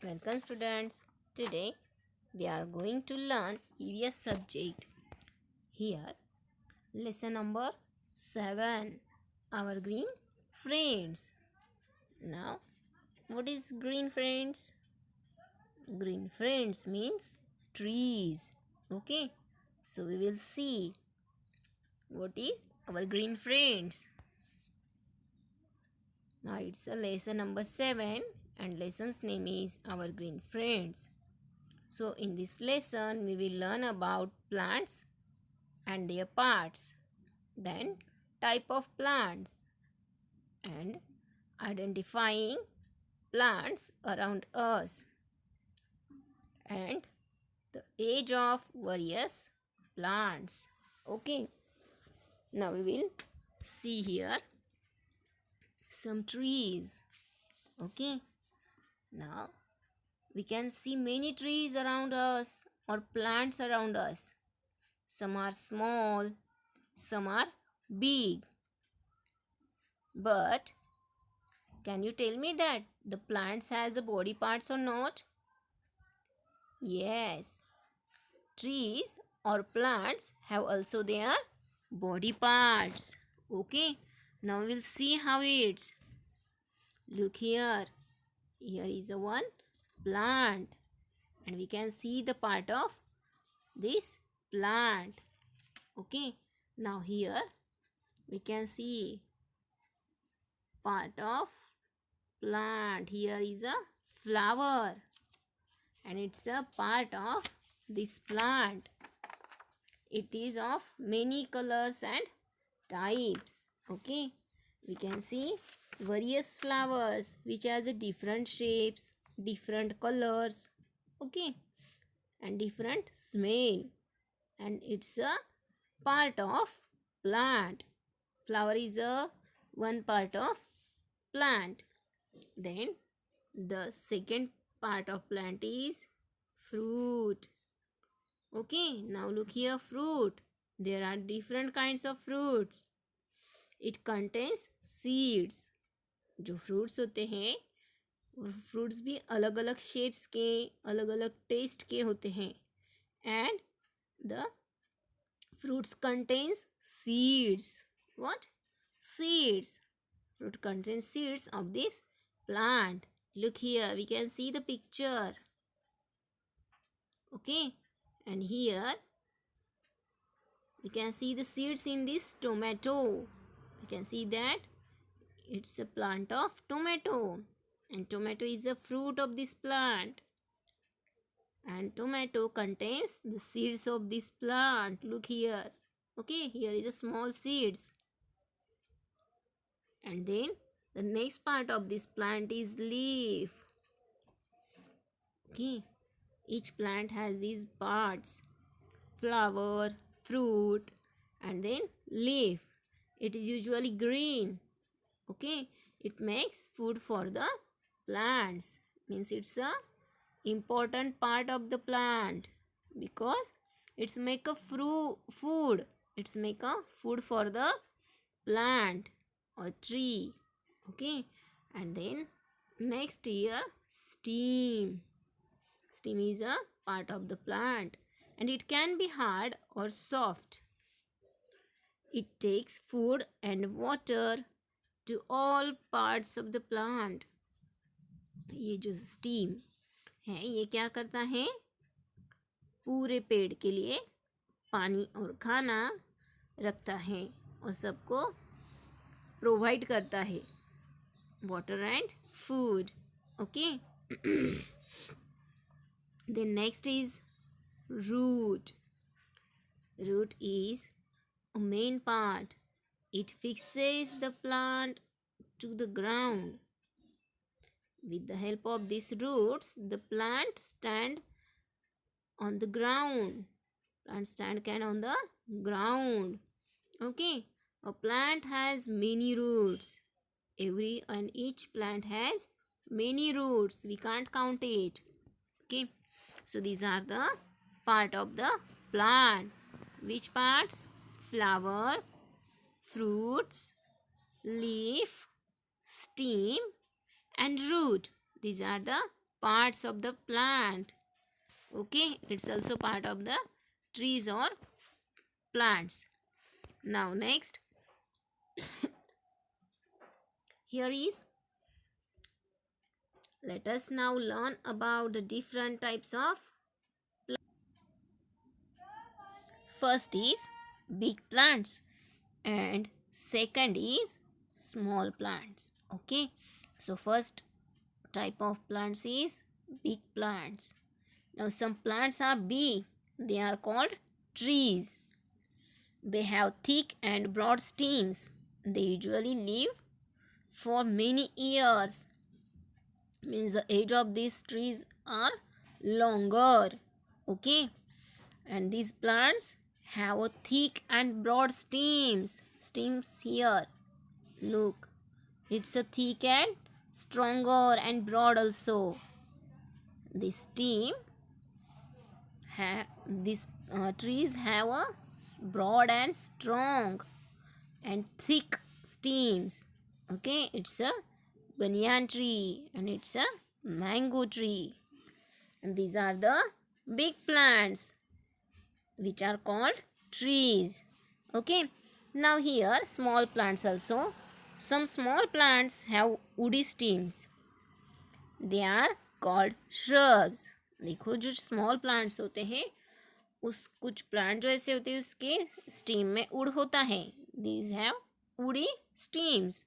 Welcome students. Today we are going to learn EVS subject. Here lesson number 7, our green friends. Now what is green friends? Green friends means trees. Okay, so we will see what is our green friends. Now it's a lesson number 7 and lesson's name is our green friends. So in this lesson we will learn about plants and their parts, then type of plants and identifying plants around us and the age of various plants. Okay, now we will see here some trees. Okay, now we can see many trees around us or plants around us. Some are small, some are big. But can you tell me that the plants has a body parts or not? Yes. Trees or plants have also their body parts. Okay. Now we'll see how it's. Look here. Here is a one plant. And we can see the part of this plant. Okay. Now here we can see part of plant. Here is a flower and it's a part of this plant. It is of many colors and types. Okay, we can see various flowers which has a different shapes, different colors. Okay, and different smell, and it's a part of plant. Flower is a one part of plant. Then the second part of plant is fruit. Okay, now look here, fruit. There are different kinds of fruits. It contains seeds. जो fruits होते हैं fruits भी अलग अलग shapes के अलग अलग taste के होते हैं. And the fruits contains seeds. What? Seeds. Fruit contains seeds of this plant. Look here, we can see the picture. Okay, and here we can see the seeds in this tomato. You can see that it's a plant of tomato, and tomato is a fruit of this plant, and tomato contains the seeds of this plant. Look here. Okay, here is a small seeds. And then the next part of this plant is leaf. Okay, each plant has these parts: flower, fruit, and then leaf. It is usually green. Okay, it makes food for the plants. Means it's a important part of the plant because it's make a food. It's make a food for the plant or tree. Okay, and then next here stem. Stem is a part of the plant and it can be hard or soft. It takes food and water to all parts of the plant. ये जो steam है ये क्या करता है? पूरे पेड़ के लिए पानी और खाना रखता है और सबको प्रोवाइड करता है water and food. Okay, then next is root. Root is a main part. It fixes the plant to the ground. With the help of these roots, the plant stand on the ground. Plant stand can on the ground. Okay, a plant has many roots. Every and each plant has many roots. We can't count it. Okay, so these are the part of the plant. Which parts? Flower, fruits, leaf, stem and root. These are the parts of the plant. Okay, it's also part of the trees or plants. Now next, here is, let us now learn about the different types of plants. First is big plants and second is small plants. Okay, so first type of plants is big plants. Now some plants are big, they are called trees. They have thick and broad stems. They usually live for many years. Means the age of these trees are longer. Okay, and these plants have a thick and broad stems here. Look, it's a thick and stronger and broad also. This stem these trees have a broad and strong and thick stems. Okay, it's a banyan tree and it's a mango tree. And these are the big plants which are called trees. Okay, now here small plants also. Some small plants have woody stems. They are called shrubs. देखो जो small plants होते हैं, उस कुछ plant जो ऐसे होते हैं उसके स्टीम में उड़ होता है. These have woody stems.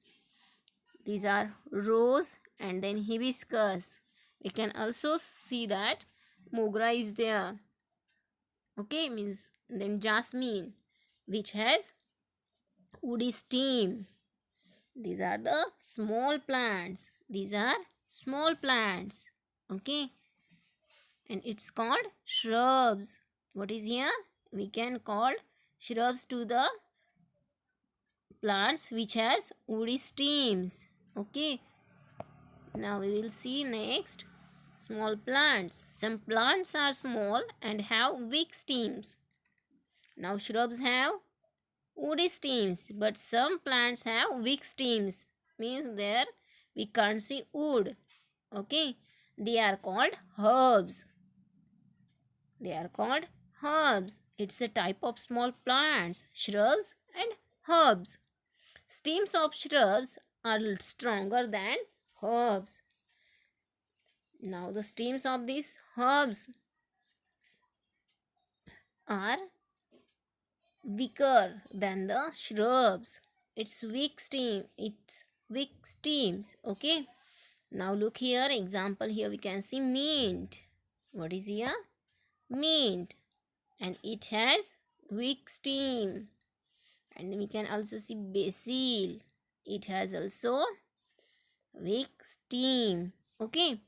These are rose and then hibiscus. We can also see that mogra is there. Okay, means then jasmine, which has woody stem. These are the small plants. These are small plants. Okay, and it's called shrubs. What is here? We can call shrubs to the plants which has woody stems. Okay, now we will see next small plants. Some plants are small and have weak stems. Now shrubs have woody stems, but some plants have weak stems. Means there we can't see wood. Okay, they are called herbs. They are called herbs. It's a type of small plants, shrubs and herbs. Stems of shrubs are stronger than herbs. Now the stems of these herbs are weaker than the shrubs. It's weak stems. Okay, now look here, example here we can see mint. What is here? Mint, and it has weak stem. And we can also see basil. It has also weak stem. Okay,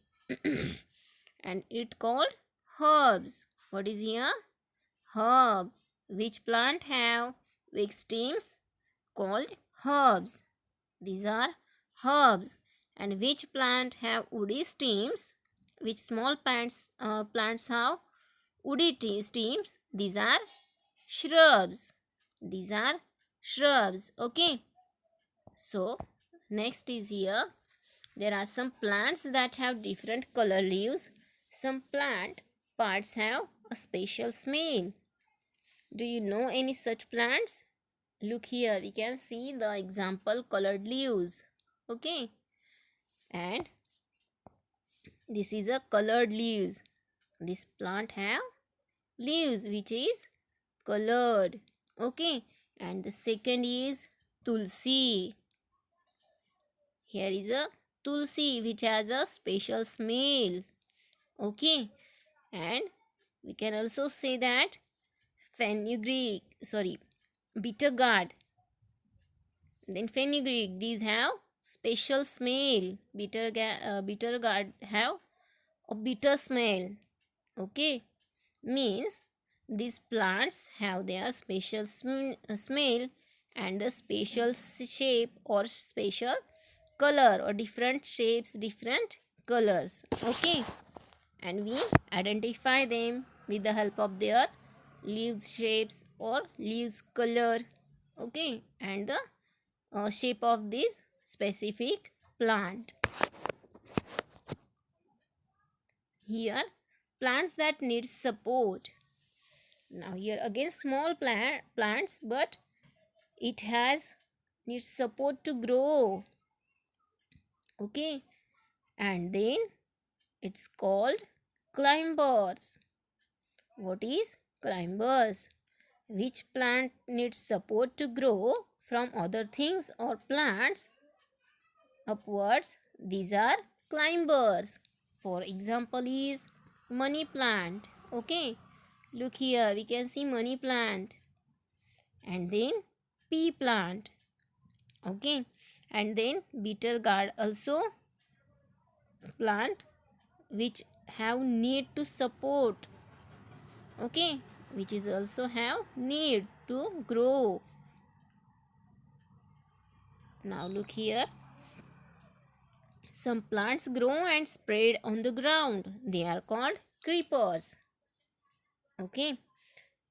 and it called herbs. What is here? Herb. Which plant have weak stems? Called herbs. These are herbs. And which plant have woody stems? Which small plants have woody stems? These are shrubs. These are shrubs. Okay, so next is here, there are some plants that have different color leaves. Some plant parts have a special smell. Do you know any such plants? Look here, we can see the example colored leaves. Okay, and this is a colored leaves. This plant have leaves which is colored. Okay, and the second is tulsi. Here is a tulsi which has a special smell. Okay, and we can also say that bitter gourd, then fenugreek, these have special smell. Bitter gourd have a bitter smell. Okay, means these plants have their special smell and the special shape or special color, or different shapes, different colors. Okay, and we identify them with the help of their leaves shapes or leaves color. Okay, and the shape of this specific plant. Here plants that need support. Now here again small plants, but it has needs support to grow. Okay, and then it's called climbers. What is climbers? Which plant needs support to grow from other things or plants upwards? These are climbers. For example is money plant. Okay, look here, we can see money plant, and then pea plant. Okay, and then bitter gourd also plant which have need to support. Okay, which is also have need to grow. Now look here, some plants grow and spread on the ground. They are called creepers. Okay,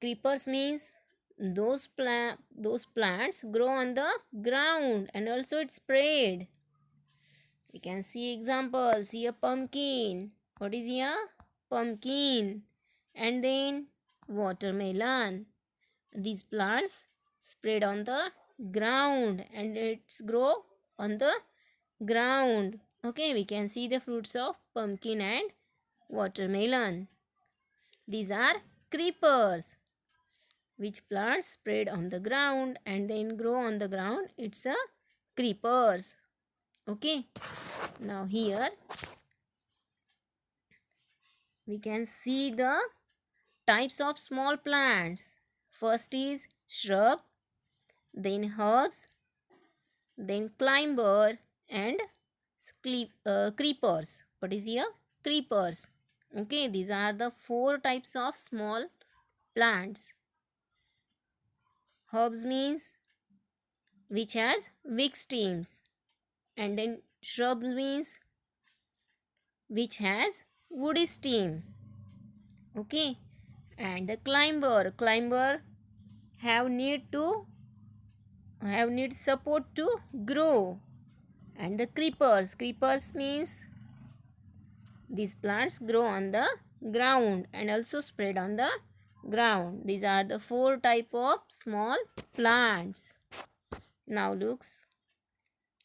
creepers means those plants grow on the ground and also it spread. We can see examples here. Pumpkin. What is here? Pumpkin. And then watermelon. These plants spread on the ground and it's grow on the ground. Okay, we can see the fruits of pumpkin and watermelon. These are creepers. Which plants spread on the ground and then grow on the ground? It's a creepers. Okay, now here we can see the types of small plants. First is shrub, then herbs, then climber and creepers. What is here? Creepers. Okay, these are the four types of small plants. Herbs means which has weak stems, and then shrubs means which has woody stem. Okay, and the climber have need support to grow. And the creepers means these plants grow on the ground and also spread on the ground. These are the four type of small plants. Now looks,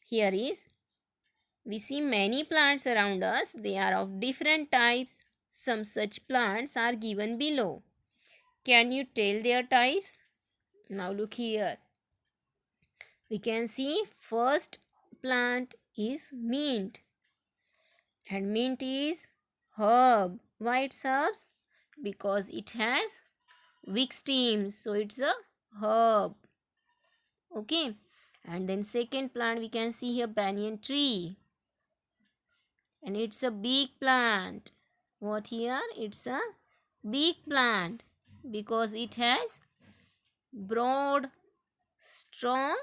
here is, we see many plants around us. They are of different types. Some such plants are given below. Can you tell their types? Now look here. We can see first plant is mint. And mint is herb. Why it's herbs? Because it has weak stems. So it's a herb. Okay. And then second plant we can see here banyan tree. And it's a big plant. What here? It's a big plant because it has broad, strong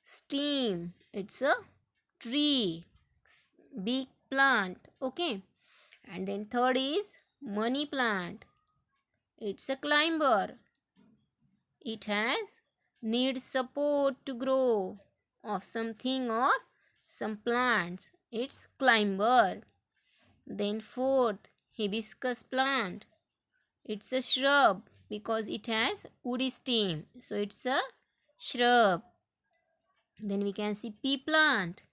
stem. It's a tree, big plant. Okay, and then third is money plant. It's a climber. It has needs support to grow of something or some plants. It's climber. Then fourth, hibiscus plant. It's a shrub because it has woody stem. So it's a shrub. Then we can see pea plant.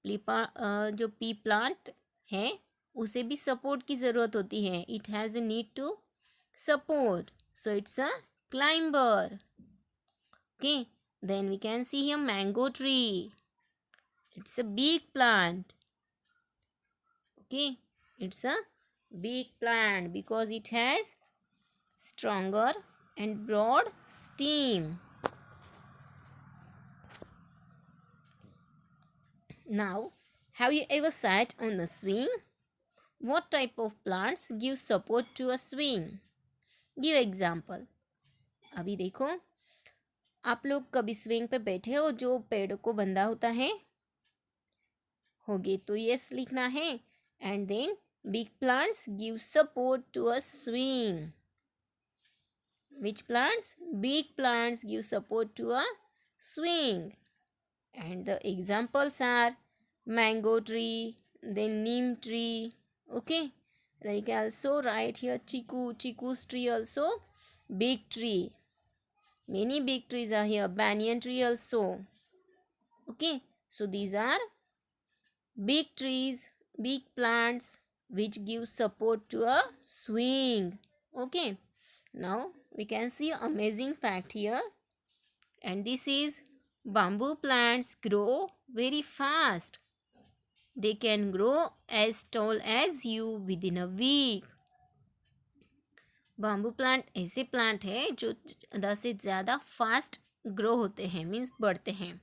जो pea plant है उसे भी support की ज़रूरत होती है. It has a need to support. So it's a climber. Okay, then we can see here mango tree. It's a big plant. Okay, it's a big plant because it has stronger and broad stem. Now, have you ever sat on the swing? What type of plants give support to a swing? Give example. अभी देखो, आप लोग कभी swing पे बैठे हो जो पेड़ों को बंधा होता है? होगे तो यस लिखना है. And then big plants give support to a swing. Which plants? Big plants give support to a swing. And the examples are mango tree, then neem tree. Okay, Then we can also write here chiku. Chiku's tree also big tree. Many big trees are here. Banyan tree also. Okay. So these are big trees, big plants which give support to a swing. Okay. Now we can see amazing fact here. And this is bamboo plants grow very fast. They can grow as tall as you within a week. Bamboo plant ऐसे plant है जो ज़्यादा से ज़्यादा fast grow होते हैं, means बढ़ते हैं.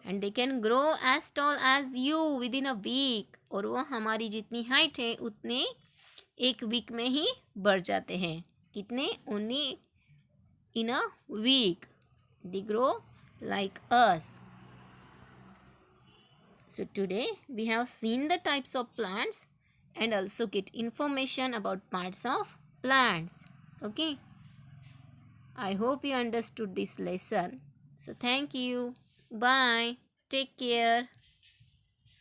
And they can grow as tall as you within a week. और वो हमारी जितनी हाइट है उतने एक वीक में ही बढ़ जाते हैं. कितने? Only in a week they grow like us. So today we have seen the types of plants and also get information about parts of plants. Okay. I hope you understood this lesson. So thank you. Bye. Take care.